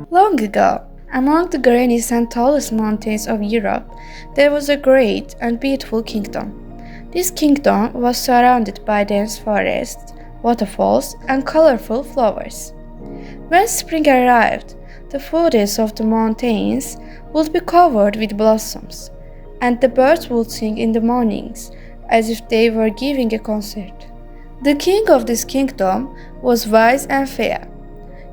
Long ago, among the greenest and tallest mountains of Europe, there was a great and beautiful kingdom. This kingdom was surrounded by dense forests, waterfalls, and colorful flowers. When spring arrived, the foothills of the mountains would be covered with blossoms, and the birds would sing in the mornings as if they were giving a concert. The king of this kingdom was wise and fair.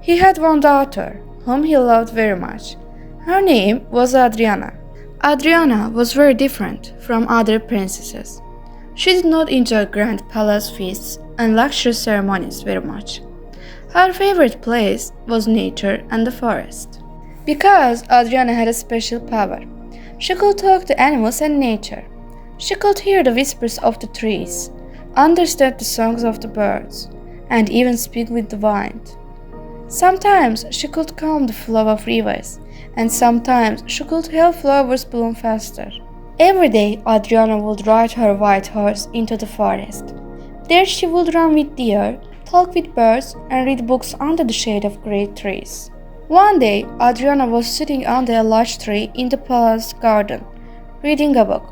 He had one daughter, whom he loved very much. Her name was Adriana. Adriana was very different from other princesses. She did not enjoy grand palace feasts and luxurious ceremonies very much. Her favorite place was nature and the forest. Because Adriana had a special power, she could talk to animals and nature. She could hear the whispers of the trees, understand the songs of the birds, and even speak with the wind. Sometimes she could calm the flow of rivers, and sometimes she could help flowers bloom faster. Every day, Adriana would ride her white horse into the forest. There she would run with deer, talk with birds, and read books under the shade of great trees. One day, Adriana was sitting under a large tree in the palace garden, reading a book.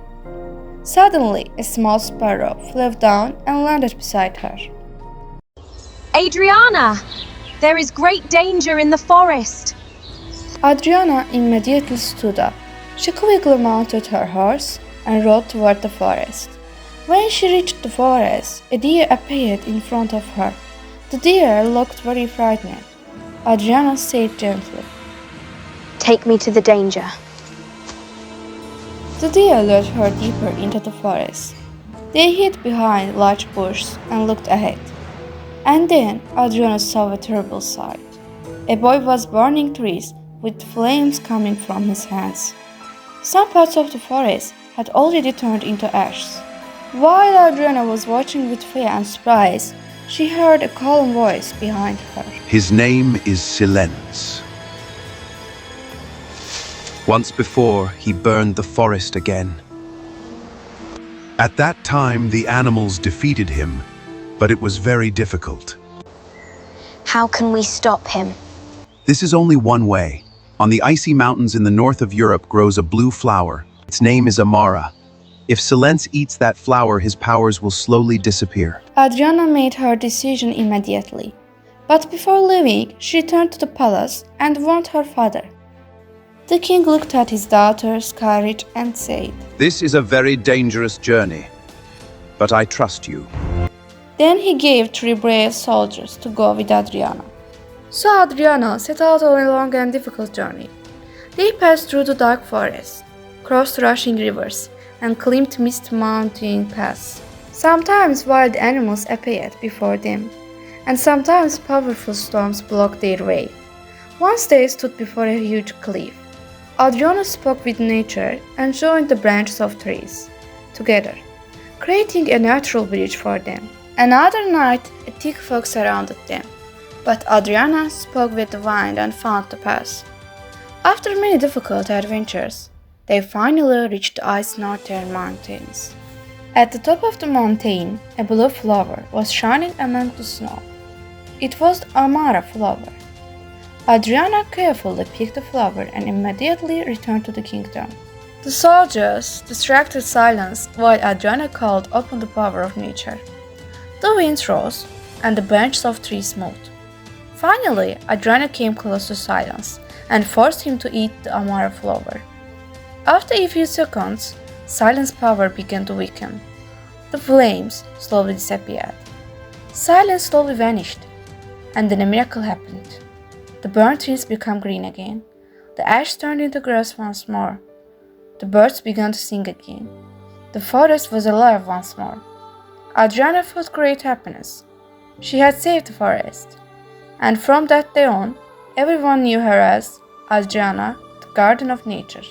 Suddenly, a small sparrow flew down and landed beside her. Adriana! There is great danger in the forest. Adriana immediately stood up. She quickly mounted her horse and rode toward the forest. When she reached the forest, a deer appeared in front of her. The deer looked very frightened. Adriana said gently, Take me to the danger. The deer led her deeper into the forest. They hid behind large bushes and looked ahead. And then Adriana saw a terrible sight. A boy was burning trees with flames coming from his hands. Some parts of the forest had already turned into ashes. While Adriana was watching with fear and surprise, she heard a calm voice behind her. His name is Silense. Once before, he burned the forest again. At that time, the animals defeated him, but it was very difficult. How can we stop him? This is only one way. On the icy mountains in the north of Europe grows a blue flower. Its name is Amara. If Silense eats that flower, his powers will slowly disappear. Adriana made her decision immediately. But before leaving, she returned to the palace and warned her father. The king looked at his daughter's courage and said, This is a very dangerous journey, but I trust you. Then he gave 3 brave soldiers to go with Adriana. So Adriana set out on a long and difficult journey. They passed through the dark forest, crossed rushing rivers, and climbed misty mountain paths. Sometimes wild animals appeared before them, and sometimes powerful storms blocked their way. Once they stood before a huge cliff. Adriana spoke with nature and joined the branches of trees together, creating a natural bridge for them. Another night, a thick fog surrounded them, but Adriana spoke with the wind and found the path. After many difficult adventures, they finally reached the ice northern mountains. At the top of the mountain, a blue flower was shining among the snow. It was the Amara flower. Adriana carefully picked the flower and immediately returned to the kingdom. The soldiers distracted Silence while Adriana called upon the power of nature. The wind rose and the branches of trees moved. Finally, Adriana came close to Silence and forced him to eat the Amara flower. After a few seconds, Silence's power began to weaken. The flames slowly disappeared. Silence slowly vanished, and then a miracle happened. The burnt trees became green again. The ash turned into grass once more. The birds began to sing again. The forest was alive once more. Adriana felt great happiness. She had saved the forest. And from that day on, everyone knew her as Adriana, the Garden of Nature.